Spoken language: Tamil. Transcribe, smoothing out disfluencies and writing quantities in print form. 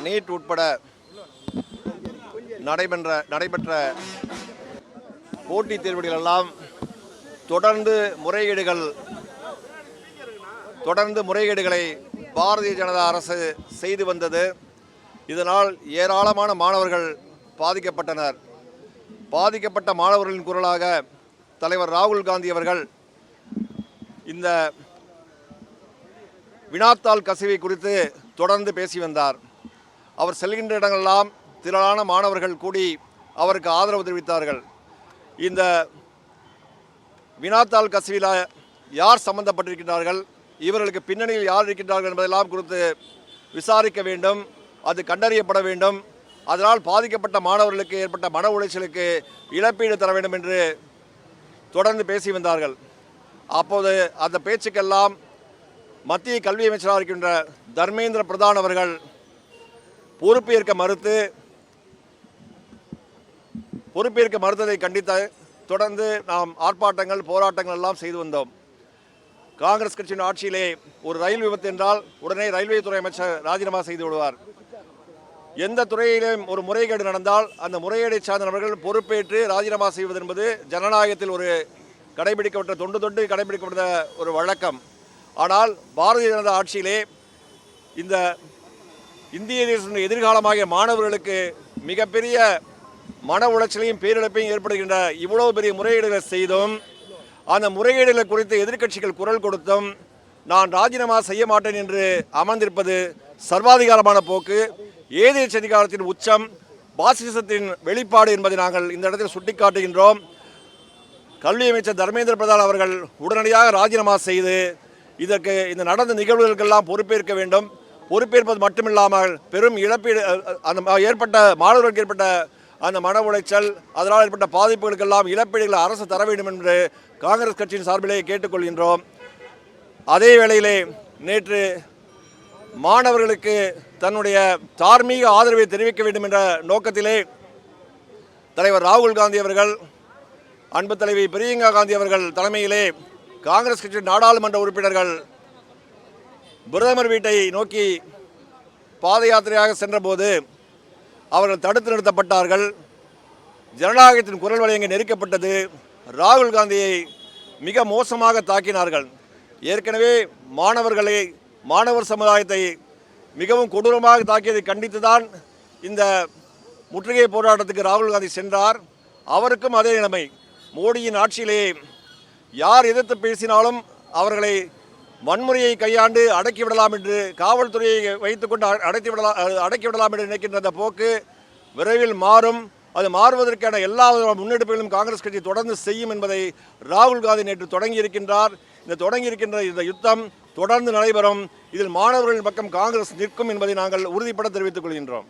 நீட் உட்பட நடைபெற்ற போட்டித் தேர்வுகளெல்லாம் தொடர்ந்து முறைகேடுகளை பாரதிய ஜனதா அரசு செய்து வந்தது. இதனால் ஏராளமான மாணவர்கள் பாதிக்கப்பட்டனர். பாதிக்கப்பட்ட மாணவர்களின் குரலாக தலைவர் ராகுல் காந்தி அவர்கள் இந்த வினாத்தாள் கசிவை குறித்து தொடர்ந்து பேசி வந்தார். அவர் செல்கின்ற இடங்களெல்லாம் திரளான மாணவர்கள் கூடி அவருக்கு ஆதரவு தெரிவித்தார்கள். இந்த வினாத்தாள் கசிவில் யார் சம்பந்தப்பட்டிருக்கிறார்கள், இவர்களுக்கு பின்னணியில் யார் இருக்கின்றார்கள் என்பதெல்லாம் குறித்து விசாரிக்க வேண்டும், அது கண்டறியப்பட வேண்டும். அதனால் பாதிக்கப்பட்ட மாணவர்களுக்கு ஏற்பட்ட மன உளைச்சலுக்கு இழப்பீடு தர வேண்டும் என்று தொடர்ந்து பேசி வந்தார்கள். அப்போது அந்த பேச்சுக்கெல்லாம் மத்திய கல்வி அமைச்சராக இருக்கின்ற தர்மேந்திர பிரதான் அவர்கள் பொறுப்பேற்க மறுத்ததை கண்டித்து தொடர்ந்து நாம் ஆர்ப்பாட்டங்கள் போராட்டங்கள் எல்லாம் செய்து வந்தோம். காங்கிரஸ் கட்சியின் ஆட்சியிலே ஒரு ரயில் விபத்து என்றால் உடனே ரயில்வே துறை அமைச்சர் ராஜினாமா செய்து விடுவார். எந்த துறையிலும் ஒரு முறைகேடு நடந்தால் அந்த முறைகேடை சார்ந்த நபர்கள் பொறுப்பேற்று ராஜினாமா செய்வது என்பது ஜனநாயகத்தில் ஒரு தொண்டு கடைபிடிக்கப்பட்ட ஒரு வழக்கம். ஆனால் பாரதிய ஜனதா ஆட்சியிலே இந்த இந்திய தேசத்தின் எதிர்காலமாகிய மாணவர்களுக்கு மிகப்பெரிய மன உளைச்சலையும் பேரிழப்பையும் ஏற்படுகின்ற இவ்வளவு பெரிய முறைகேடுகளை செய்தும் அந்த முறைகேடுகளை குறித்து எதிர்க்கட்சிகள் குரல் கொடுத்தும் நான் ராஜினாமா செய்ய மாட்டேன் என்று அமர்ந்திருப்பது சர்வாதிகாரமான போக்கு, ஏதேச்ச அதிகாரத்தின் உச்சம், பாசிசத்தின் வெளிப்பாடு என்பதை நாங்கள் இந்த இடத்தில் சுட்டிக்காட்டுகின்றோம். கல்வி அமைச்சர் தர்மேந்திர பிரதான் அவர்கள் உடனடியாக ராஜினாமா செய்து இந்த நடந்த நிகழ்வுகளுக்கெல்லாம் பொறுப்பேற்க வேண்டும். பொறுப்பேற்பது மட்டுமில்லாமல் பெரும் இழப்பீடு மாணவர்களுக்கு ஏற்பட்ட அந்த மன உளைச்சல், அதனால் ஏற்பட்ட பாதிப்புகளுக்கெல்லாம் இழப்பீடுகளை அரசு தர வேண்டும் என்று காங்கிரஸ் கட்சியின் சார்பிலே கேட்டுக்கொள்கின்றோம். அதே வேளையிலே நேற்று மாணவர்களுக்கு தன்னுடைய தார்மீக ஆதரவை தெரிவிக்க வேண்டும் என்ற நோக்கத்திலே தலைவர் ராகுல் காந்தி அவர்கள், அன்பு தலைவி பிரியங்கா காந்தி அவர்கள் தலைமையிலே காங்கிரஸ் கட்சியின் நாடாளுமன்ற உறுப்பினர்கள் பிரதமர் வீட்டை நோக்கி பாத யாத்திரையாக சென்றபோது அவர்கள் தடுத்து நிறுத்தப்பட்டார்கள். ஜனநாயகத்தின் குரல் வலை நெருக்கப்பட்டது. ராகுல் காந்தியை மிக மோசமாக தாக்கினார்கள். ஏற்கனவே மாணவர் சமுதாயத்தை மிகவும் கொடூரமாக தாக்கியதை கண்டித்துதான் இந்த முற்றுகை போராட்டத்துக்கு ராகுல் காந்தி சென்றார். அவருக்கும் அதே நிலைமை. மோடியின் ஆட்சியிலே யார் எதிர்த்து பேசினாலும் அவர்களை வன்முறையை கையாண்டு அடக்கிவிடலாம் என்று, காவல்துறையை வைத்துக்கொண்டு அடக்கிவிடலாம் என்று நினைக்கின்ற அந்த போக்கு விரைவில் மாறும். அது மாறுவதற்கான எல்லா முன்னெடுப்புகளும் காங்கிரஸ் கட்சி தொடர்ந்து செய்யும் என்பதை ராகுல் காந்தி நேற்று தொடங்கியிருக்கின்றார். இந்த யுத்தம் தொடர்ந்து நடைபெறும். இதில் மாணவர்களின் பக்கம் காங்கிரஸ் நிற்கும் என்பதை நாங்கள் உறுதிப்பட தெரிவித்துக் கொள்கின்றோம்.